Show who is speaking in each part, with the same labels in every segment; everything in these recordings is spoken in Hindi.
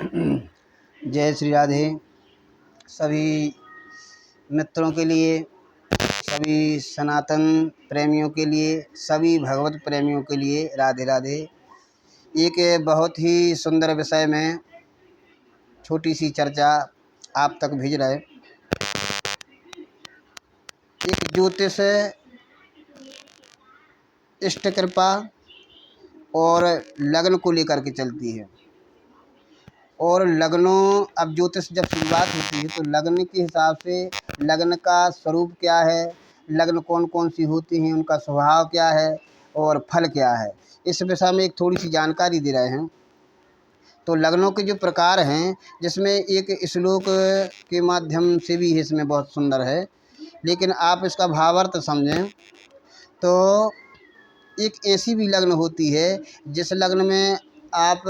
Speaker 1: जय श्री राधे। सभी मित्रों के लिए, सभी सनातन प्रेमियों के लिए, सभी भगवत प्रेमियों के लिए राधे राधे। एक बहुत ही सुंदर विषय में छोटी सी चर्चा आप तक भेज रहे। एक ज्योतिष इष्ट कृपा और लग्न को लेकर के चलती है। और लग्नों, अब ज्योतिष जब शुरुआत होती है तो लग्न के हिसाब से लग्न का स्वरूप क्या है, लग्न कौन कौन सी होती हैं, उनका स्वभाव क्या है और फल क्या है, इस विषय में एक थोड़ी सी जानकारी दे रहे हैं। तो लग्नों के जो प्रकार हैं, जिसमें एक श्लोक के माध्यम से भी इसमें बहुत सुंदर है, लेकिन आप इसका भावार्थ समझें तो एक ऐसी भी लग्न होती है जिस लग्न में आप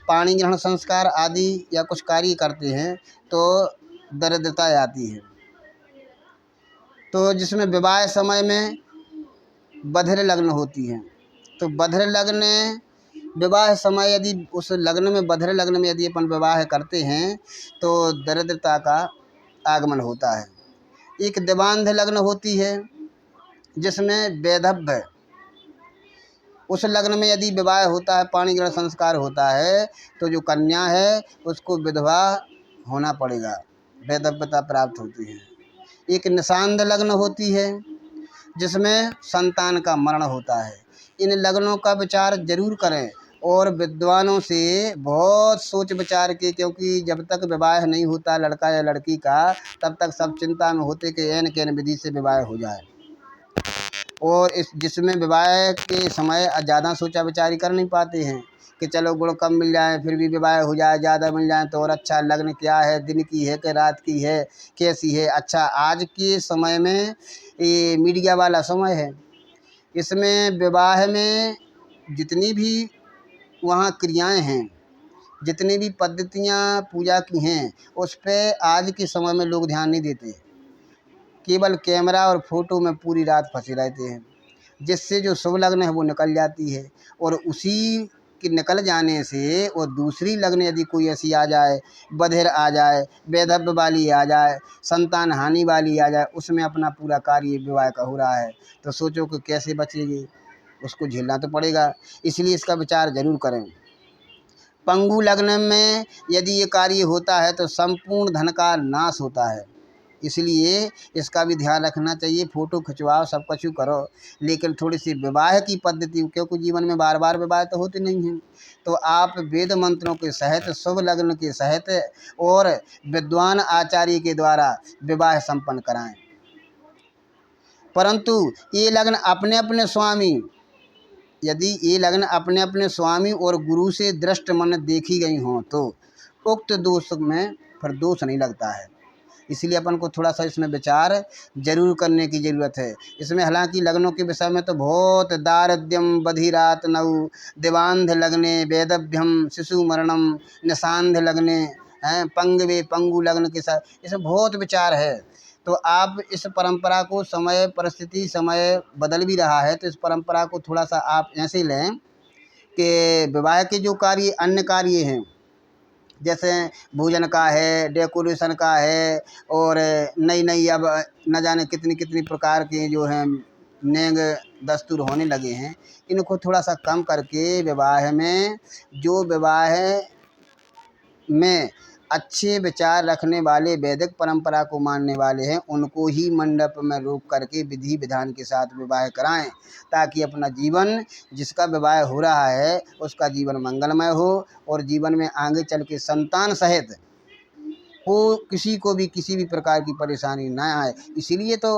Speaker 1: पाणी ग्रहण संस्कार आदि या कुछ कार्य करते हैं तो दरिद्रता आती है। तो जिसमें विवाह समय में बधिर लग्न होती है, तो बधिर लग्न विवाह समय यदि उस लग्न में बधिर लग्न में यदि अपन विवाह करते हैं तो दरिद्रता का आगमन होता है। एक दिवांध लग्न होती है जिसमें वैधव्य, उस लग्न में यदि विवाह होता है, पाणी ग्रहण संस्कार होता है, तो जो कन्या है उसको विधवा होना पड़ेगा, वैधव्यता प्राप्त होती है। एक निषाद लग्न होती है जिसमें संतान का मरण होता है। इन लग्नों का विचार जरूर करें और विद्वानों से बहुत सोच विचार के, क्योंकि जब तक विवाह नहीं होता लड़का या लड़की का, तब तक सब चिंता में होते कि एन कैन विधि से विवाह हो जाए। और इस जिसमें विवाह के समय ज़्यादा सोचा विचारी कर नहीं पाते हैं कि चलो गुण कम मिल जाए फिर भी विवाह हो जाए, ज़्यादा मिल जाए तो और अच्छा। लग्न क्या है, दिन की है कि रात की है, कैसी है। अच्छा, आज के समय में ये मीडिया वाला समय है, इसमें विवाह में जितनी भी वहाँ क्रियाएं हैं, जितनी भी पद्धतियाँ पूजा की हैं, उस पर आज के समय में लोग ध्यान नहीं देते, केवल कैमरा और फोटो में पूरी रात फंसे रहते हैं, जिससे जो शुभ लग्न है वो निकल जाती है। और उसी के निकल जाने से और दूसरी लग्न यदि कोई ऐसी आ जाए, बधिर आ जाए, वैधव्य वाली आ जाए, संतान हानि वाली आ जाए, उसमें अपना पूरा कार्य विवाह का हो रहा है, तो सोचो कि कैसे बचेगी, उसको झेलना तो पड़ेगा। इसलिए इसका विचार जरूर करें। पंगु लग्न में यदि ये कार्य होता है तो संपूर्ण धन का नाश होता है, इसलिए इसका भी ध्यान रखना चाहिए। फ़ोटो खिंचवाओ, सब कुछ करो, लेकिन थोड़ी सी विवाह की पद्धति, क्योंकि जीवन में बार बार विवाह तो होते नहीं हैं, तो आप वेद मंत्रों के सहित, शुभ लग्न के सहित और विद्वान आचार्य के द्वारा विवाह संपन्न कराएं। परंतु ये लग्न अपने अपने स्वामी, यदि ये लग्न अपने अपने स्वामी और गुरु से दृष्ट मन देखी गई हों तो उक्त दोष में फिर दोष नहीं लगता है। इसलिए अपन को थोड़ा सा इसमें विचार जरूर करने की ज़रूरत है। इसमें हालांकि लग्नों के विषय में तो बहुत, दारिद्र्यम बधिरात नौ दिवांध लग्ने वेदभ्यम शिशु मरणम निषांध लग्ने हैं पंगवे पंगु लग्न के साथ, इसमें बहुत विचार है। तो आप इस परंपरा को, समय परिस्थिति समय बदल भी रहा है, तो इस परंपरा को थोड़ा सा आप ऐसे लें कि विवाह के जो कार्य अन्य कार्य हैं, जैसे भोजन का है, डेकोरेशन का है, और नई नई अब न जाने कितनी कितनी प्रकार के जो हैं नेंग दस्तूर होने लगे हैं, इनको थोड़ा सा कम करके विवाह में, जो विवाह में अच्छे विचार रखने वाले, वैदिक परंपरा को मानने वाले हैं, उनको ही मंडप में रोक करके विधि विधान के साथ विवाह कराएं, ताकि अपना जीवन, जिसका विवाह हो रहा है उसका जीवन मंगलमय हो और जीवन में आगे चल के संतान सहित को किसी को भी किसी भी प्रकार की परेशानी ना आए। इसीलिए तो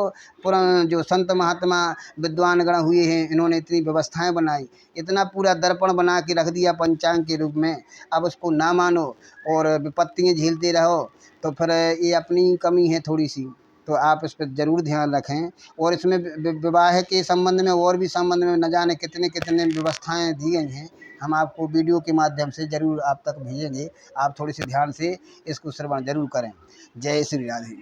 Speaker 1: पुराने जो संत महात्मा विद्वान गण हुए हैं, इन्होंने इतनी व्यवस्थाएं बनाई, इतना पूरा दर्पण बना के रख दिया पंचांग के रूप में। अब उसको ना मानो और विपत्तियाँ झेलते रहो, तो फिर ये अपनी कमी है थोड़ी सी, तो आप इस पर ज़रूर ध्यान रखें। और इसमें विवाह के संबंध में और भी संबंध में न जाने कितने कितने व्यवस्थाएं दी गई हैं, हम आपको वीडियो के माध्यम से ज़रूर आप तक भेजेंगे। आप थोड़ी सी ध्यान से इसको श्रवण जरूर करें। जय श्री राधे।